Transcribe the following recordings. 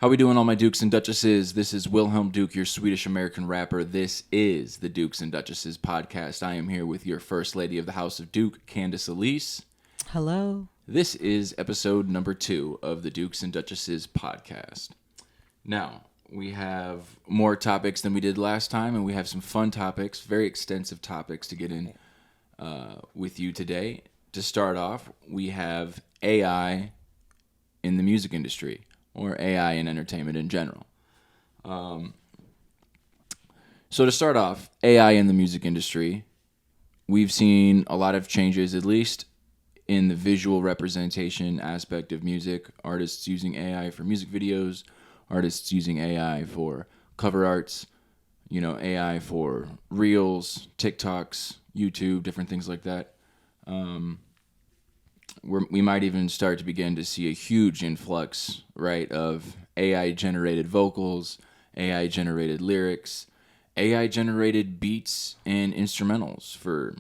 How we doing, all my Dukes and Duchesses? This is Wilhelm Duke, your Swedish-American rapper. This is the Dukes and Duchesses podcast. I am here with your First Lady of the House of Duke, Candace Elise. Hello. This is episode number 2 of the Dukes and Duchesses podcast. Now, we have more topics than we did last time, and we have some fun topics, very extensive topics to get in with you today. To start off, we have AI in the music industry, or AI in entertainment in general. So to start off, AI in the music industry, we've seen a lot of changes, at least in the visual representation aspect of music. Artists using AI for music videos, artists using AI for cover arts, AI for Reels, TikToks, YouTube, different things like that. We might even start to begin to see a huge influx, right, of AI-generated vocals, AI-generated lyrics, AI-generated beats and instrumentals for,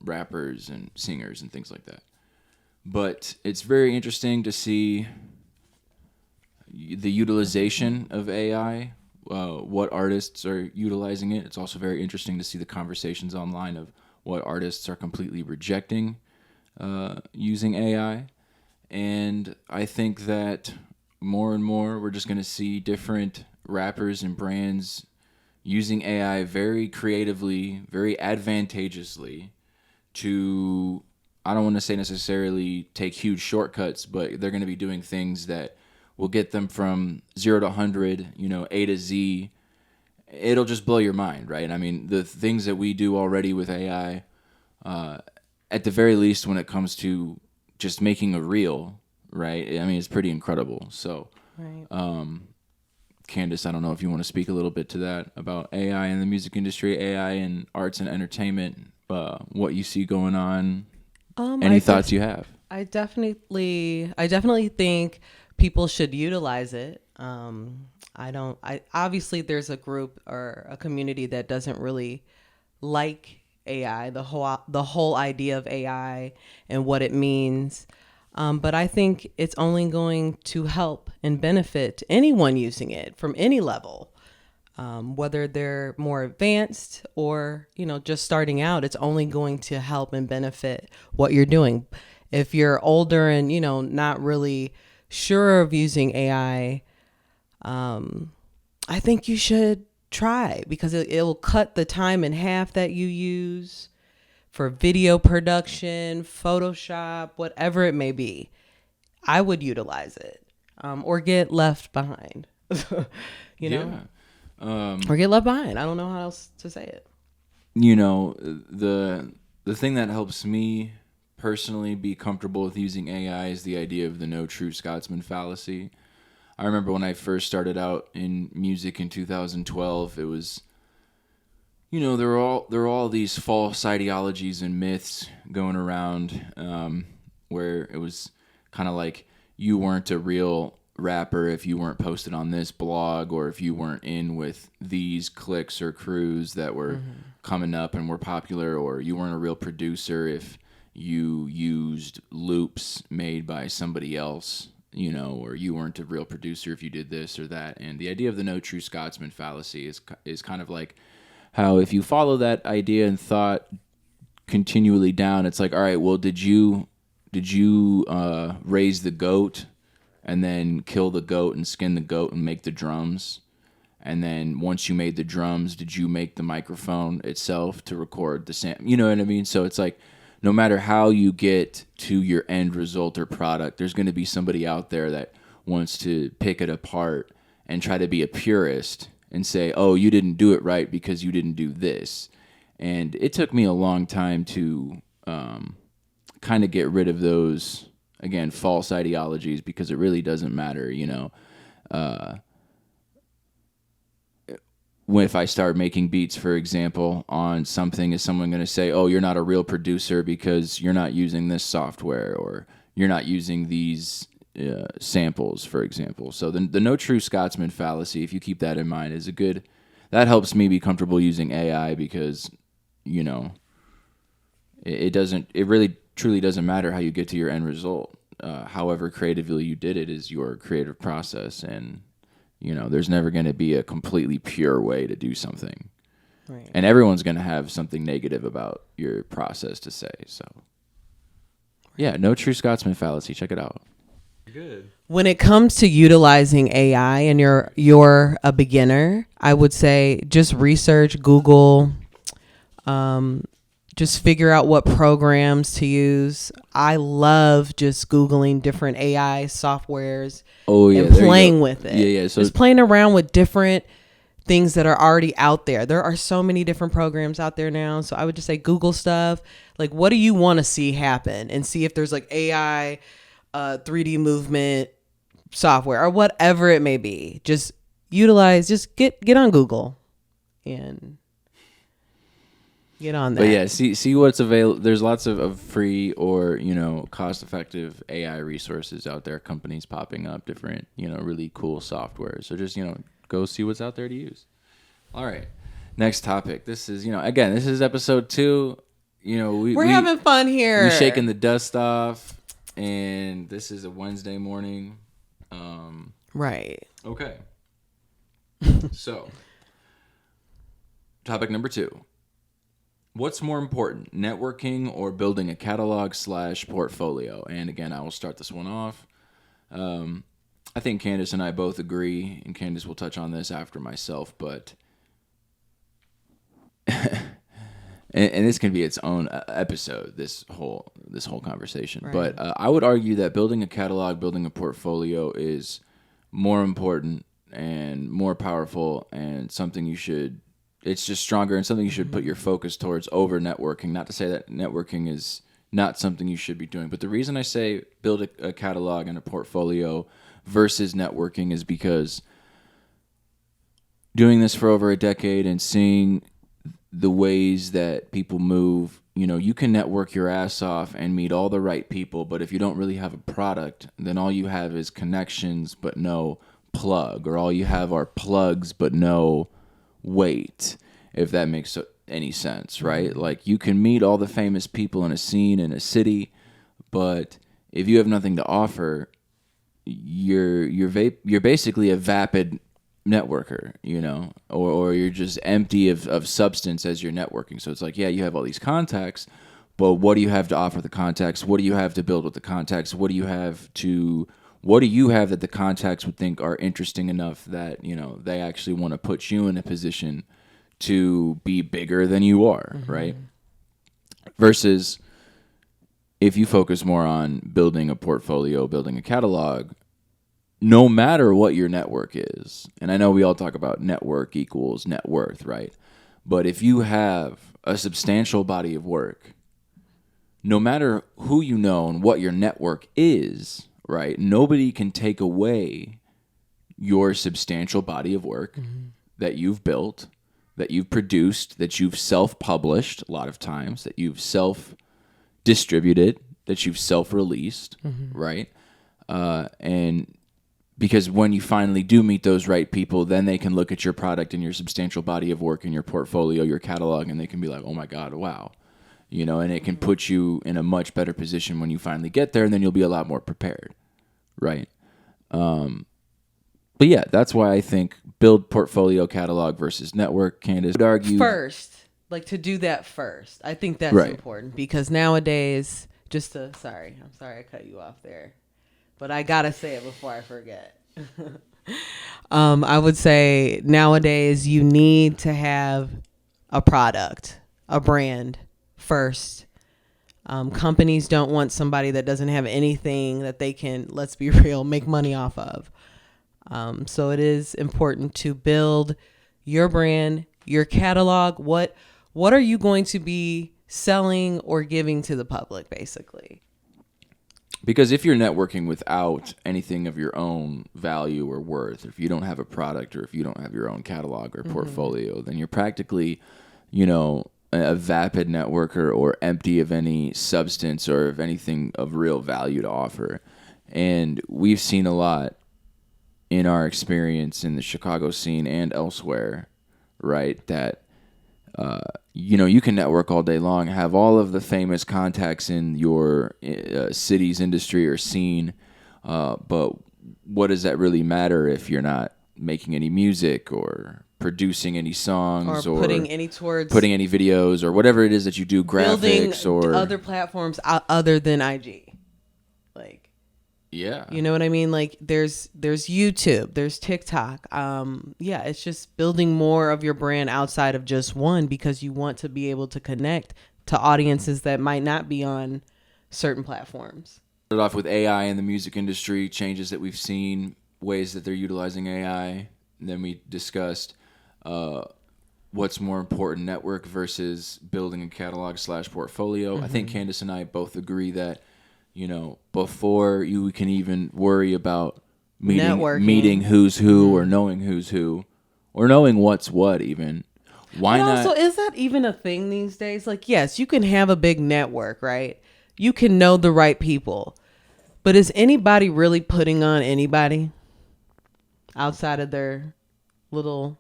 rappers and singers and things like that. But it's very interesting to see the utilization of AI, what artists are utilizing it. It's also very interesting to see the conversations online of what artists are completely rejecting using AI. And I think that more and more we're just going to see different rappers and brands using AI very creatively, very advantageously to, I don't want to say necessarily take huge shortcuts, but they're going to be doing things that will get them from 0 to 100, A to Z. It'll just blow your mind, right? I mean, the things that we do already with AI, at the very least, when it comes to just making a reel, right? I mean, it's pretty incredible. So, Right. Candace, I don't know if you want to speak a little bit to that about AI in the music industry, AI in arts and entertainment, what you see going on, any thoughts you have? I definitely think people should utilize it. I obviously there's a group or a community that doesn't really like AI, the whole idea of AI and what it means. But I think it's only going to help and benefit anyone using it from any level, whether they're more advanced or, just starting out. It's only going to help and benefit what you're doing. If you're older and, not really sure of using AI, I think you should try because it'll cut the time in half that you use for video production, Photoshop, whatever it may be. I would utilize it, or get left behind. Yeah. Or get left behind. I don't know how else to say it. The thing that helps me personally be comfortable with using AI is the idea of the no true Scotsman fallacy. I remember when I first started out in music in 2012, it was, there were all these false ideologies and myths going around, where it was kind of like you weren't a real rapper if you weren't posted on this blog, or if you weren't in with these cliques or crews that were coming up and were popular, or you weren't a real producer if you used loops made by somebody else, or you weren't a real producer if you did this or that. And the idea of the no true Scotsman fallacy is kind of like how if you follow that idea and thought continually down, it's like, all right, well, did you raise the goat and then kill the goat and skin the goat and make the drums? And then once you made the drums, did you make the microphone itself to record the sound? You know what I mean? So it's like, no matter how you get to your end result or product, there's going to be somebody out there that wants to pick it apart and try to be a purist and say, oh, you didn't do it right because you didn't do this. And it took me a long time to kind of get rid of those, again, false ideologies, because it really doesn't matter, if I start making beats, for example, on something, is someone going to say, oh, you're not a real producer because you're not using this software, or you're not using these samples, for example. So the no true Scotsman fallacy, if you keep that in mind, is that helps me be comfortable using AI because, it really truly doesn't matter how you get to your end result. However creatively you did it is your creative process, and There's never going to be a completely pure way to do something. Right. And everyone's going to have something negative about your process to say. So, yeah, no true Scotsman fallacy. Check it out. Good. When it comes to utilizing AI and you're a beginner, I would say just research, Google, just figure out what programs to use. I love just Googling different AI softwares and playing with it. Yeah. So just playing around with different things that are already out there. There are so many different programs out there now. So I would just say Google stuff. Like, what do you want to see happen? And see if there's like AI, 3D movement software or whatever it may be. Just get on Google and get on that. But yeah, see what's available. There's lots of free or, cost-effective AI resources out there, companies popping up, different, really cool software. So just, go see what's out there to use. All right. Next topic. This is, again, this is episode 2. We're having fun here. We're shaking the dust off, and this is a Wednesday morning. Right. Okay. So, topic number 2. What's more important, networking or building a catalog / portfolio? And again, I will start this one off. I think Candace and I both agree, and Candace will touch on this after myself, but and this can be its own episode, this whole conversation. Right. But I would argue that building a catalog, building a portfolio is more important and more powerful, and something it's just stronger and something you should put your focus towards over networking. Not to say that networking is not something you should be doing, but the reason I say build a catalog and a portfolio versus networking is because doing this for over a decade and seeing the ways that people move, you can network your ass off and meet all the right people, but if you don't really have a product, then all you have is connections but no plug, or all you have are plugs but no weight, if that makes any sense, right? Like, you can meet all the famous people in a scene in a city, but if you have nothing to offer, you're basically a vapid networker, or you're just empty of substance as you're networking. So it's like, yeah, you have all these contacts, but what do you have to offer the contacts? What do you have to build with the contacts? What do you have that the contacts would think are interesting enough that, they actually want to put you in a position to be bigger than you are, right? Versus if you focus more on building a portfolio, building a catalog, no matter what your network is, and I know we all talk about network equals net worth, right? But if you have a substantial body of work, no matter who you know and what your network is, right, nobody can take away your substantial body of work that you've built, that you've produced, that you've self-published a lot of times, that you've self-distributed, that you've self-released, right? And because when you finally do meet those right people, then they can look at your product and your substantial body of work and your portfolio, your catalog, and they can be like, oh my God, wow. And it can put you in a much better position when you finally get there, and then you'll be a lot more prepared, right? But yeah, that's why I think build portfolio, catalog versus network. Candace would argue first, like to do that first. I think that's important because nowadays, I'm sorry I cut you off there, but I gotta say it before I forget. I would say nowadays you need to have a product, a brand first. Companies don't want somebody that doesn't have anything that they can, let's be real, make money off of. So it is important to build your brand, your catalog. What are you going to be selling or giving to the public, basically? Because if you're networking without anything of your own value or worth, if you don't have a product or if you don't have your own catalog or portfolio, then you're practically, a vapid networker or empty of any substance or of anything of real value to offer. And we've seen a lot in our experience in the Chicago scene and elsewhere, right, that you can network all day long, have all of the famous contacts in your city's industry or scene, but what does that really matter if you're not making any music or producing any songs or putting any towards putting any videos or whatever it is that you do, graphics or other platforms other than IG. Like, yeah, you know what I mean? Like there's YouTube, there's TikTok. Yeah, it's just building more of your brand outside of just one, because you want to be able to connect to audiences that might not be on certain platforms. Started off with AI in the music industry, changes that we've seen, ways that they're utilizing AI. And then we discussed what's more important, network versus building a catalog / portfolio. I think Candace and I both agree that, you know, before you can even worry about meeting who's who or knowing who's who or knowing what's what even, why but not? Also, is that even a thing these days? Like, yes, you can have a big network, right? You can know the right people. But is anybody really putting on anybody outside of their little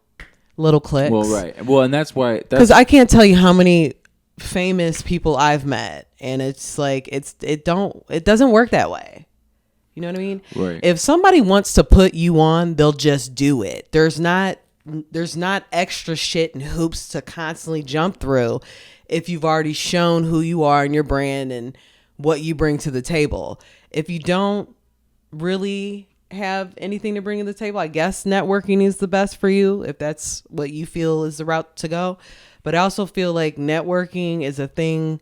cliques? Well, right. Well, and that's why... Because I can't tell you how many famous people I've met, and it's like it doesn't work that way. You know what I mean? Right. If somebody wants to put you on, they'll just do it. There's not extra shit and hoops to constantly jump through if you've already shown who you are and your brand and what you bring to the table. If you don't really have anything to bring to the table, I guess networking is the best for you if that's what you feel is the route to go. But I also feel like networking is a thing.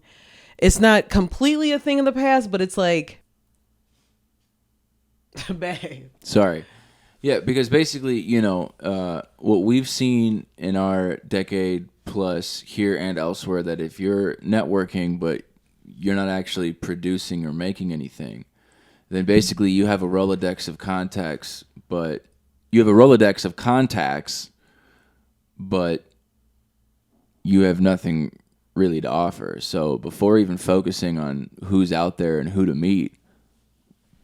It's not completely a thing in the past, but it's like, babe. Sorry. Yeah, because basically, you know, what we've seen in our decade plus here and elsewhere, that if you're networking but you're not actually producing or making anything, then basically you have a Rolodex of contacts, but you have nothing really to offer. So before even focusing on who's out there and who to meet,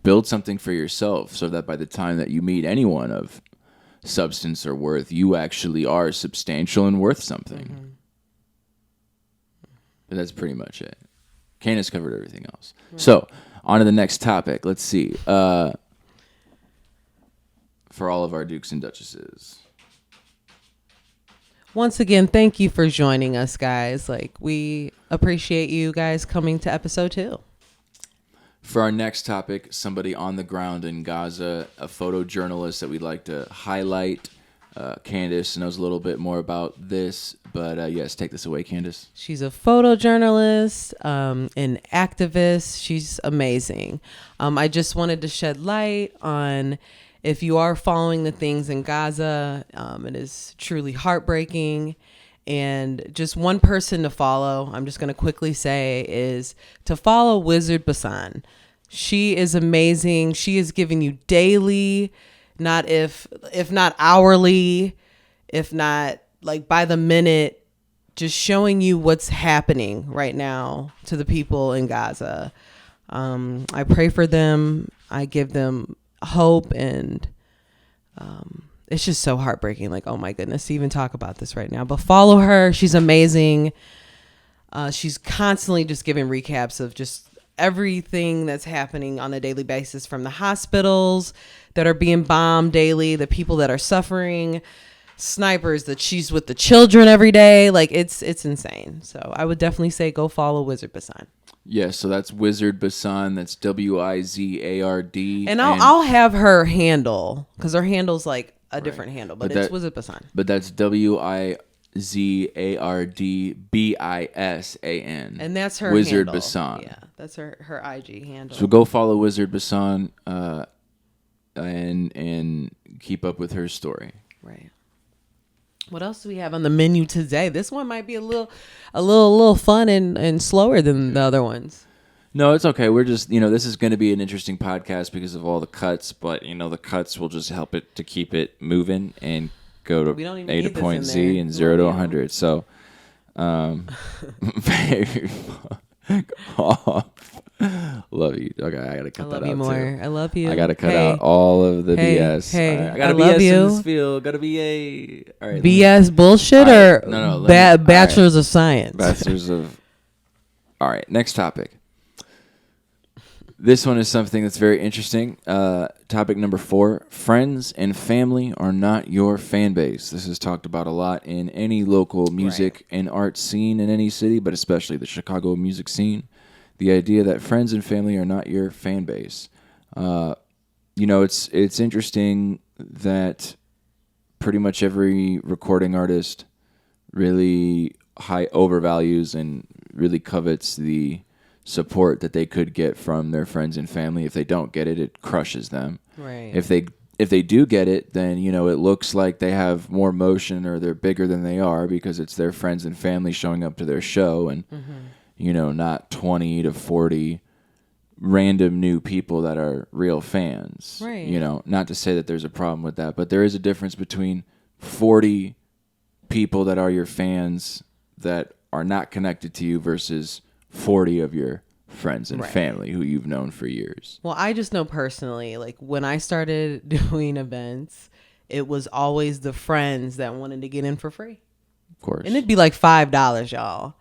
build something for yourself so that by the time that you meet anyone of substance or worth, you actually are substantial and worth something. Mm-hmm. But that's pretty much it. Candace covered everything else. Right. So, on to the next topic. Let's see. For all of our Dukes and Duchesses. Once again, thank you for joining us, guys. Like, we appreciate you guys coming to episode 2. For our next topic, somebody on the ground in Gaza, a photojournalist that we'd like to highlight. Candace knows a little bit more about this, but yes, take this away, Candace. She's a photojournalist, an activist. She's amazing. I just wanted to shed light on, if you are following the things in Gaza, it is truly heartbreaking. And just one person to follow, I'm just going to quickly say, is to follow Wizard Basan. She is amazing. She is giving you daily, not if not hourly, if not like by the minute, just showing you what's happening right now to the people in Gaza. I pray for them. I give them hope, and it's just so heartbreaking. Like, oh my goodness, to even talk about this right now. But follow her. She's amazing. She's constantly just giving recaps of just everything that's happening on a daily basis, from the hospitals that are being bombed daily, the people that are suffering, snipers, that she's with the children every day. Like, it's insane. So I would definitely say go follow Wizard Basan. Yes, so that's Wizard Basan. That's WIZARD. And I'll have her handle, because her handle's like a different handle, but it's Wizard Basan. But that's WIZARDBISAN. And that's her Wizard handle. Basan. Yeah, that's her IG handle. So go follow Wizard Basan and keep up with her story. Right. What else do we have on the menu today? This one might be a little fun and slower than the other ones. No, it's okay. We're just, this is going to be an interesting podcast because of all the cuts, but, the cuts will just help it to keep it moving and go to A to point Z and 0 to 100. So, very off. Love you. Okay, I gotta cut that out. I love you more. Too. I love you. I gotta cut out all of the BS. Hey, right, I gotta BS in this field. Gotta be all right. BS bullshit or no, bachelors of science. Bachelors of. All right. Next topic. This one is something that's very interesting. Topic number 4: friends and family are not your fan base. This is talked about a lot in any local music and art scene in any city, but especially the Chicago music scene. The idea that friends and family are not your fan base. It's interesting that pretty much every recording artist really high overvalues and really covets the support that they could get from their friends and family. If they don't get it, it crushes them. Right. If they do get it, then it looks like they have more motion or they're bigger than they are because it's their friends and family showing up to their show and not 20 to 40 random new people that are real fans. Right. Not to say that there's a problem with that, but there is a difference between 40 people that are your fans that are not connected to you versus 40 of your friends and family who you've known for years. Well, I just know personally, like when I started doing events, it was always the friends that wanted to get in for free. Of course. And it'd be like $5, y'all.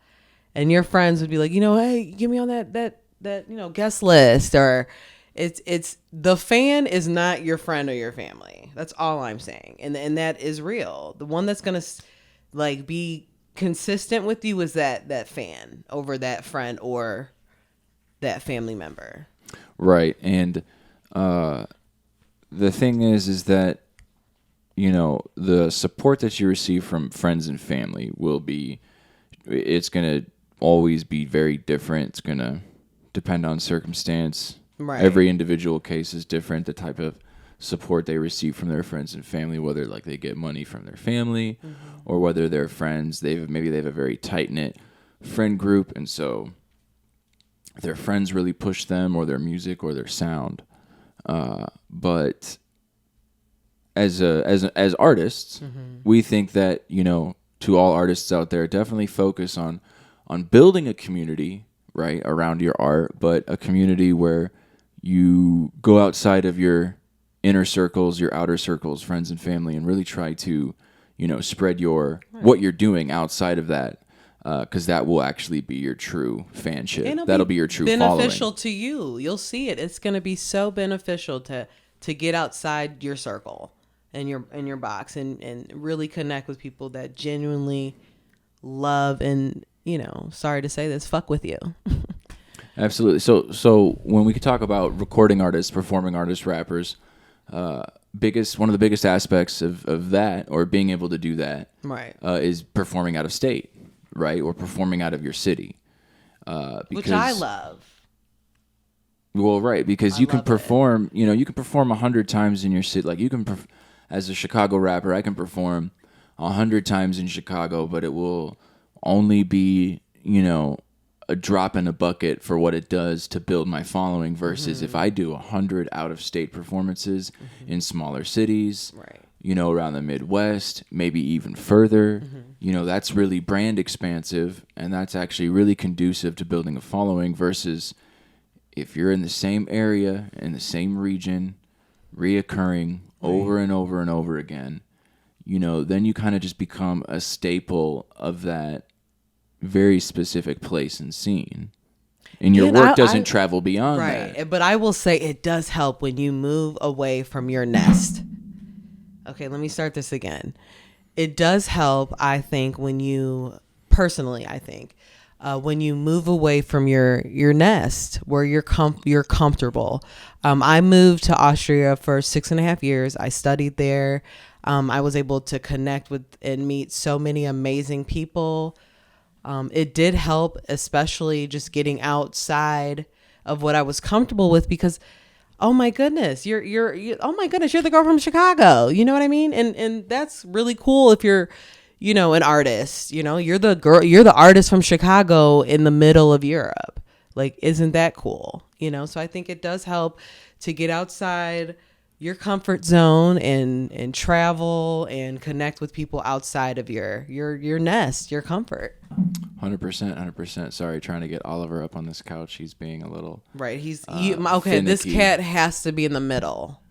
And your friends would be like, hey, get me on that guest list. Or it's the fan is not your friend or your family. That's all I'm saying. And that is real. The one that's going to be consistent with you is that fan over that friend or that family member. Right. And the thing is that the support that you receive from friends and family it's going to always be very different. It's going to depend on circumstance. Right. Every individual case is different. The type of support they receive from their friends and family, whether they get money from their family or whether they're friends, maybe they have a very tight-knit friend group, and so their friends really push them or their music or their sound. But as artists, we think that, to all artists out there, definitely focus on building a community, right, around your art, but a community where you go outside of your inner circles, your outer circles, friends and family, and really try to, spread what you're doing outside of that, because that will actually be your true fanship. That'll be your true beneficial following. to you. You'll see it. It's going to be so beneficial to get outside your circle and your box and really connect with people that genuinely love and, sorry to say this, fuck with you. Absolutely. So when we could talk about recording artists, performing artists, rappers, one of the biggest aspects of that, or being able to do that, right, is performing out of state, right, or performing out of your city, which I love. Well, right, because you can perform, you can perform 100 times in your city. Like as a Chicago rapper, I can perform 100 times in Chicago, but it will only be, a drop in a bucket for what it does to build my following versus if I do 100 out-of-state performances in smaller cities, right, around the Midwest, maybe even further, that's really brand expansive, and that's actually really conducive to building a following versus if you're in the same area, in the same region, reoccurring over and over and over again, then you kind of just become a staple of that very specific place and scene. And your work doesn't travel beyond that. Right. But I will say it does help when you move away from your nest. Okay, let me start this again. It does help, I think, when you move away from your nest where you're comfortable. I moved to Austria for 6.5 years. I studied there. I was able to connect with and meet so many amazing people. It did help, especially just getting outside of what I was comfortable with because, oh my goodness, you're the girl from Chicago. You know what I mean? And that's really cool if you're, an artist, you're the artist from Chicago in the middle of Europe. Like, isn't that cool? So I think it does help to get outside your comfort zone and travel and connect with people outside of your nest, your comfort. 100%. Sorry, trying to get Oliver up on this couch. He's being a little right. okay. Finicky. This cat has to be in the middle.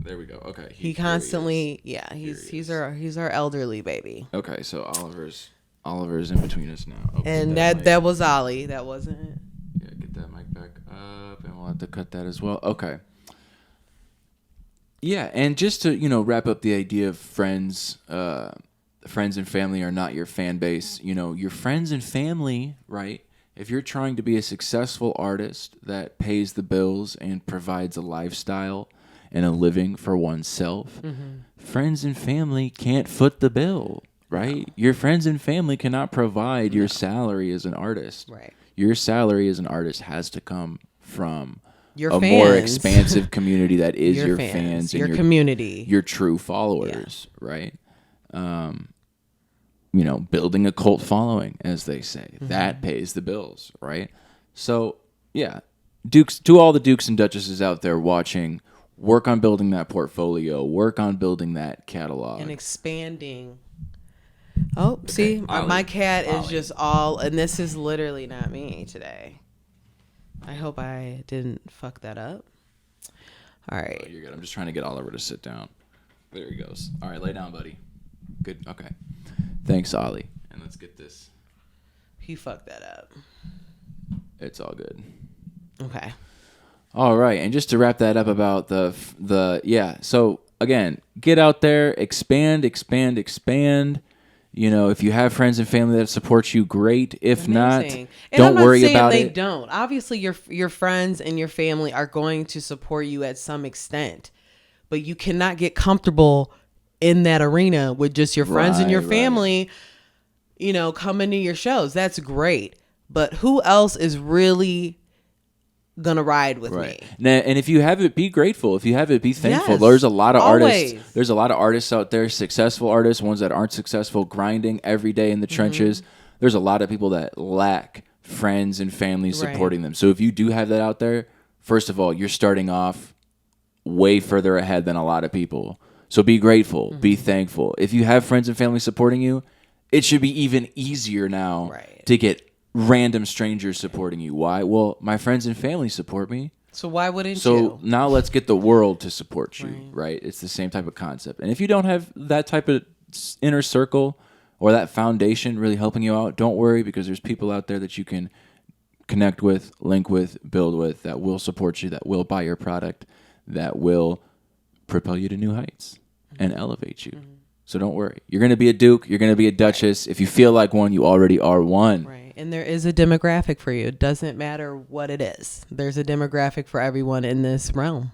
There we go. Okay. He constantly, he's our elderly baby. Okay, so Oliver's in between us now. And that was Ollie. That wasn't it. Yeah, get that mic back up, and we'll have have to cut that as well. Okay. Yeah, and just to wrap up the idea of friends, friends and family are not your fan base. Your friends and family, right? If you're trying to be a successful artist that pays the bills and provides a lifestyle and a living for oneself, friends and family can't foot the bill, right? No. Your friends and family cannot provide your salary as an artist. Right. Your salary as an artist has to come from your a fans. More expansive community that is your fans and your community, your true followers, right? Building a cult following, as they say, that pays the bills, right? So, yeah, Dukes, to all the Dukes and Duchesses out there watching, work on building that portfolio, work on building that catalog, and expanding. Oh, okay. See, my cat is just all, and this is literally not me today. I hope I didn't fuck that up. All right. Oh, you're good. I'm just trying to get Oliver to sit down. There he goes. All right, lay down, buddy. Good. Okay. Thanks, Ollie. And let's get this. He fucked that up. It's all good. Okay. All right, and just to wrap that up about so again, get out there, expand. If you have friends and family that support you, great. If not, don't worry about it. They don't. Obviously, your friends and your family are going to support you at some extent, but you cannot get comfortable in that arena with just your friends and your family, coming to your shows. That's great. But who else is really gonna ride with me? And if you have it, be grateful. If you have it, be thankful. Yes, there's a lot of artists. There's a lot of artists out there, successful artists, ones that aren't successful, grinding every day in the trenches. There's a lot of people that lack friends and family supporting them. So if you do have that out there, first of all, you're starting off way further ahead than a lot of people. So be grateful, be thankful. If you have friends and family supporting you, it should be even easier now to get random strangers supporting you. Why? Well, my friends and family support me. So why wouldn't you? So now let's get the world to support you, right? It's the same type of concept. And if you don't have that type of inner circle or that foundation really helping you out, don't worry, because there's people out there that you can connect with, link with, build with, that will support you, that will buy your product, that will propel you to new heights and elevate you. So don't worry. You're going to be a Duke. You're going to be a Duchess. If you feel like one, you already are one. Right. And there is a demographic for you. It doesn't matter what it is. There's a demographic for everyone in this realm.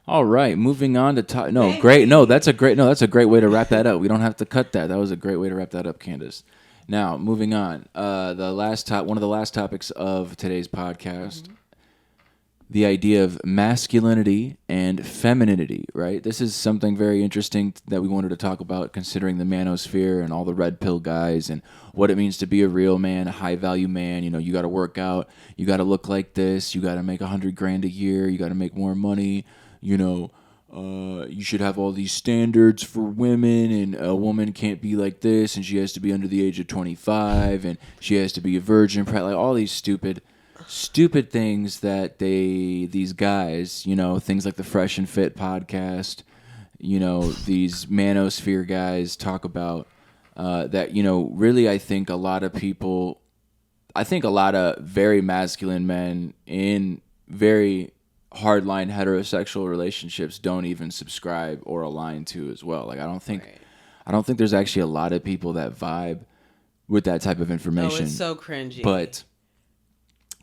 All right. Moving on to that's a great way to wrap that up. We don't have to cut that. That was a great way to wrap that up, Candace. Now, moving on. One of the last topics of today's podcast. The idea of masculinity and femininity, right? This is something very interesting that we wanted to talk about, considering the manosphere and all the red pill guys and what it means to be a real man, a high value man. You got to work out, you got to look like this, you got to make $100,000 a year, you got to make more money. You should have all these standards for women, and a woman can't be like this, and she has to be under the age of 25, and she has to be a virgin, like all these stupid things that these guys, things like the Fresh and Fit podcast, these manosphere guys talk about, that, really I think a lot of very masculine men in very hardline heterosexual relationships don't even subscribe or align to as well. Like I don't think there's actually a lot of people that vibe with that type of information. Oh, it's so cringy. But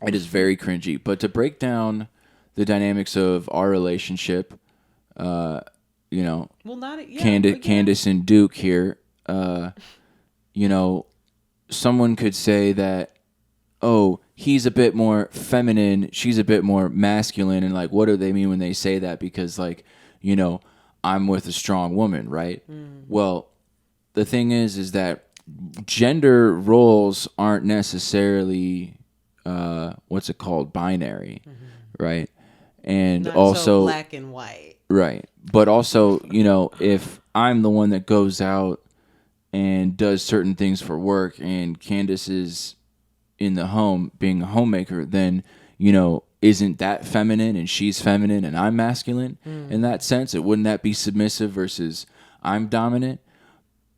it is very cringy. But to break down the dynamics of our relationship, Candace and Duke here, someone could say that, oh, he's a bit more feminine, she's a bit more masculine, and like, what do they mean when they say that? Because like, I'm with a strong woman, right? Well, the thing is that gender roles aren't necessarily binary, right? And not also so black and white, right? But also, if I'm the one that goes out and does certain things for work, and Candace is in the home being a homemaker, then isn't that feminine, and she's feminine and I'm masculine in that sense? Wouldn't that be submissive versus I'm dominant?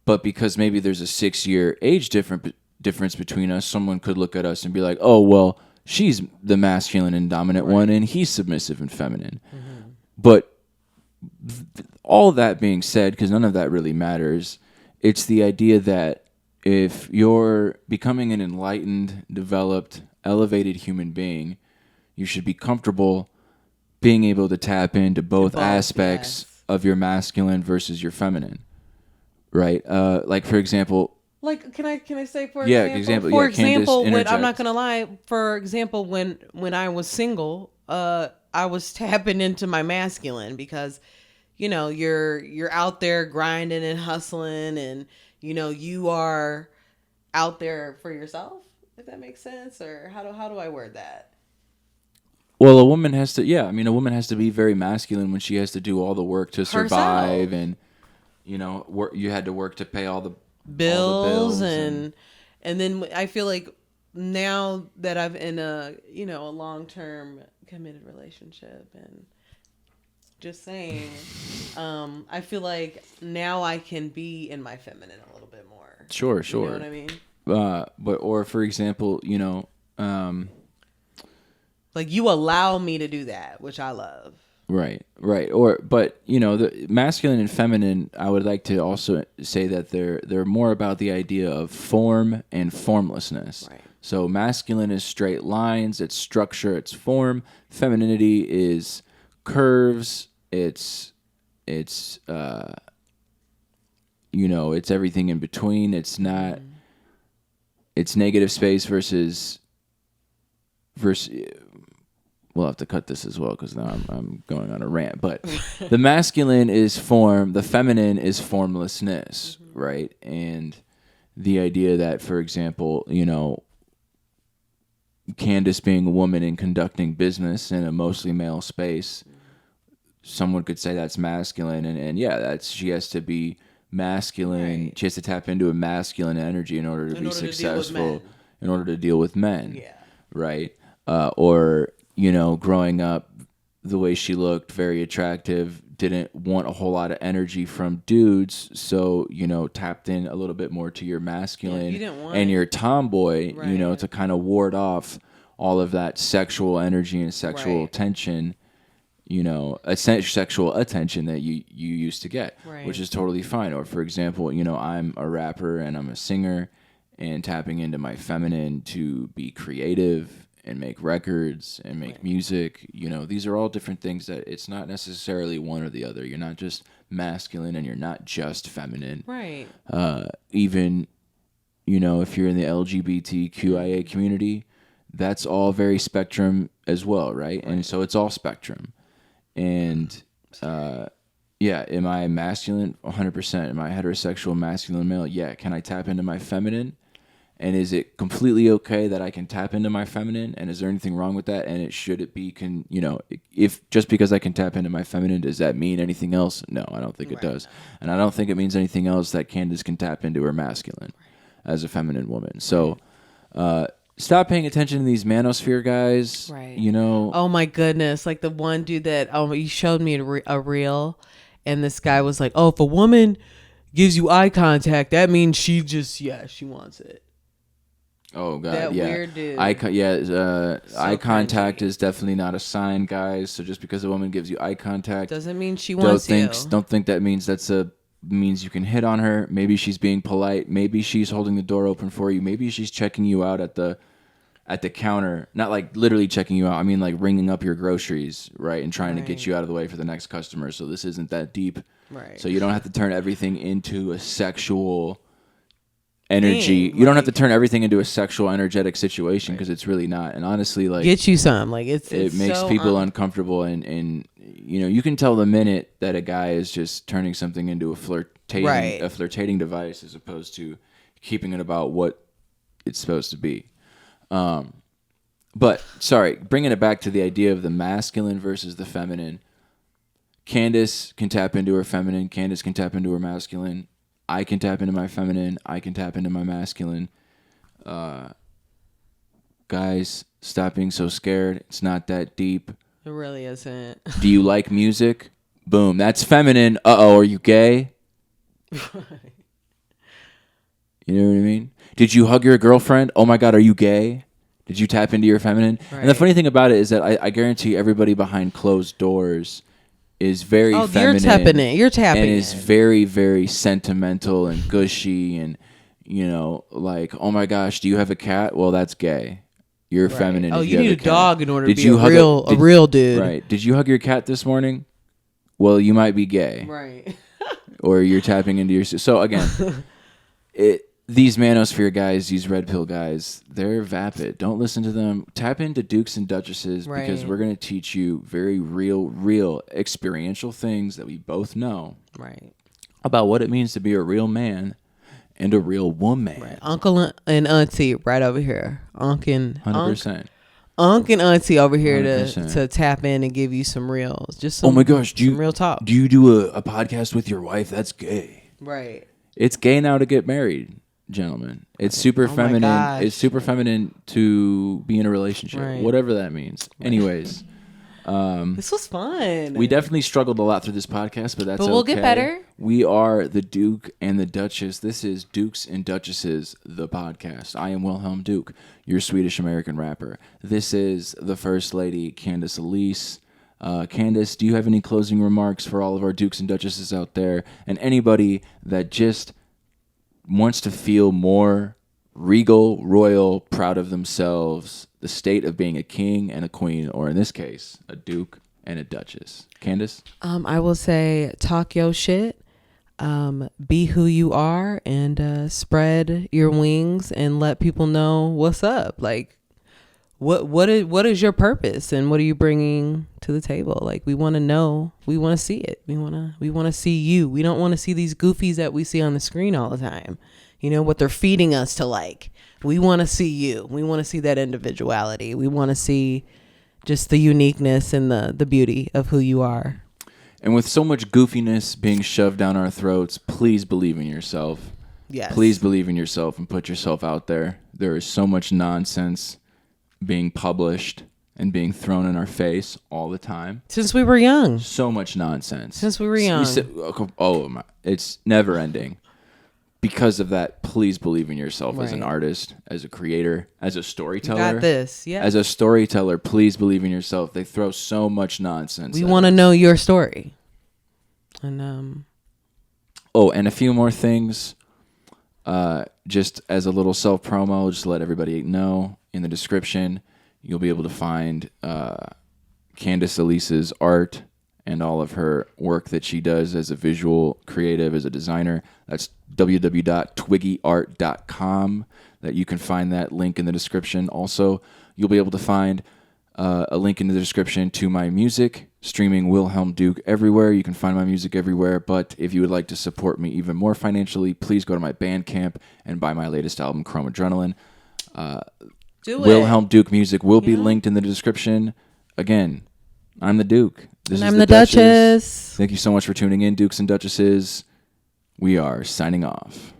But because maybe there's a 6-year age difference between us, someone could look at us and be like, oh, well, she's the masculine and dominant Right. one, and he's submissive and feminine. But all that being said, because none of that really matters, it's the idea that if you're becoming an enlightened, developed, elevated human being, you should be comfortable being able to tap into both Both, aspects yes. of your masculine versus your feminine, right? Like for example, Like, can I say for yeah, example? example, For yeah, Candace, example, when I'm not interject. gonna lie. For example, when I was single, I was tapping into my masculine because, you're out there grinding and hustling, and you are out there for yourself. If that makes sense, or how do I word that? Well, a woman has to, yeah, I mean, a woman has to be very masculine when she has to do all the work to survive, Herself. and work. You had to work to pay all the Bills, bills, and then I feel like now that I'm in a long-term committed relationship, and just saying, I feel like now I can be in my feminine a little bit more. sure, You know what sure. I mean? But or for example, Like, you allow me to do that, which I love. right, right. Or but the masculine and feminine, I would like to also say that they're more about the idea of form and formlessness. Right. So masculine is straight lines, it's structure, it's form. Femininity is curves, it's it's everything in between. It's not it's negative space versus we'll have to cut this as well because now I'm going on a rant. But the masculine is form, the feminine is formlessness, right? And the idea that, for example, Candace being a woman and conducting business in a mostly male space, someone could say that's masculine, and yeah, that's she has to be masculine. Right. She has to tap into a masculine energy in order to In be order to deal with successful, men. in order to deal with men, Yeah. right? Or growing up, the way she looked, very attractive, didn't want a whole lot of energy from dudes, so tapped in a little bit more to your masculine Yeah, if you didn't want and it. your tomboy, Right. to kind of ward off all of that sexual energy and sexual Right. tension, sexual attention that you used to get, which Right. is totally fine. Or for example, I'm a rapper and I'm a singer, and tapping into my feminine to be creative and make records and make Right. music. These are all different things that it's not necessarily one or the other. You're not just masculine and you're not just feminine. Right. Even, if you're in the LGBTQIA community, that's all very spectrum as well, right? And so it's all spectrum. And yeah, am I masculine? 100%. Am I heterosexual masculine male? Yeah. Can I tap into my feminine? And is it completely okay that I can tap into my feminine? And is there anything wrong with that? And should it be, if just because I can tap into my feminine, does that mean anything else? No, I don't think it Right. does. And I don't think it means anything else that Candace can tap into her masculine as a feminine woman. So stop paying attention to these manosphere guys. Right. You know, Oh my goodness! Like the one dude that you showed me a reel, and this guy was like, "Oh, if a woman gives you eye contact, that means she wants it." oh god, That yeah, weird dude. eye So contact cringy. is definitely not a sign, guys. So just because a woman gives you eye contact, Doesn't mean she wants you. don't think that means you can hit on her. Maybe she's being polite. Maybe she's holding the door open for you. Maybe she's checking you out at the counter, not like literally checking you out. I mean like ringing up your groceries, right, and trying to get Right. you out of the way for the next customer. So this isn't that deep. Right. So you don't have to turn everything into a sexual energy. Thing, You don't have to like, turn everything into a sexual energetic situation because it's really not. And honestly, like get you some. Like it it's makes so, people uncomfortable, and you can tell the minute that a guy is just turning something into Right. a flirtating device as opposed to keeping it about what it's supposed to be. But sorry, bringing it back to the idea of the masculine versus the feminine. Candace can tap into her feminine. Candace can tap into her masculine. I can tap into my feminine. I can tap into my masculine. Guys, stop being so scared. It's not that deep. It really isn't. Do you like music? Boom. That's feminine. Uh-oh, are you gay? You know what I mean? Did you hug your girlfriend? Oh my God, are you gay? Did you tap into your feminine? Right. And the funny thing about it is that I guarantee everybody behind closed doors is very feminine. You're tapping in. You're tapping and in. is very, very sentimental and gushy and, like, oh my gosh, do you have a cat? Well, that's gay. You're feminine. Oh, if you have need a cat. dog in order to Did be you hug a real dude. Right. Did you hug your cat this morning? Well, you might be gay. Right. Or you're tapping into your... So, again, these manosphere guys, these red pill guys, they're vapid. Don't listen to them. Tap into Dukes and Duchesses because we're going to teach you very real experiential things that we both know about what it means to be a real man and a real woman. Right. Uncle and auntie right over here. 100%. Unc and auntie over here 100%. to tap in and give you some reals. Just oh my gosh, some real talk. Do you do a podcast with your wife? That's gay. Right. It's gay now to get married, gentlemen. It's super feminine. It's super feminine to be in a relationship, whatever that means. Right. Anyways, this was fun. We definitely struggled a lot through this podcast, but we'll get better. We are the Duke and the Duchess. This is Dukes and Duchesses, the podcast. I am Wilhelm Duke, your Swedish American rapper. This is the First Lady, Candace Elise. Candace, do you have any closing remarks for all of our Dukes and Duchesses out there and anybody that just wants to feel more regal, royal, proud of themselves, the state of being a king and a queen, or in this case, a duke and a duchess? Candace? I will say talk your shit, be who you are, and spread your wings and let people know what's up. Like, what is your purpose and what are you bringing to the table? Like, we want to know, we want to see it. We want to see you. We don't want to see these goofies that we see on the screen all the time. You know, what they're feeding us to like. We want to see you. We want to see that individuality. We want to see just the uniqueness and the beauty of who you are. And with so much goofiness being shoved down our throats, please believe in yourself. Yes. Please believe in yourself and put yourself out there. There is so much nonsense being published and being thrown in our face all the time. Since we were young. So much nonsense. Since we were young. It's never ending. Because of that, please believe in yourself as an artist, as a creator, as a storyteller. You got this, yeah. As a storyteller, please believe in yourself. They throw so much nonsense. We want to know your story. And and a few more things. Just as a little self-promo, just to let everybody know, in the description, you'll be able to find Candace Elise's art and all of her work that she does as a visual creative, as a designer. That's www.twiggyart.com. That you can find that link in the description. Also, you'll be able to find a link in the description to my music, streaming Wilhelm Duke everywhere. You can find my music everywhere. But if you would like to support me even more financially, please go to my Bandcamp and buy my latest album, Chrome Adrenaline. Do it. Wilhelm Duke music will be linked in the description. Again, I'm the Duke. This is the Duchess. Thank you so much for tuning in, Dukes and Duchesses. We are signing off.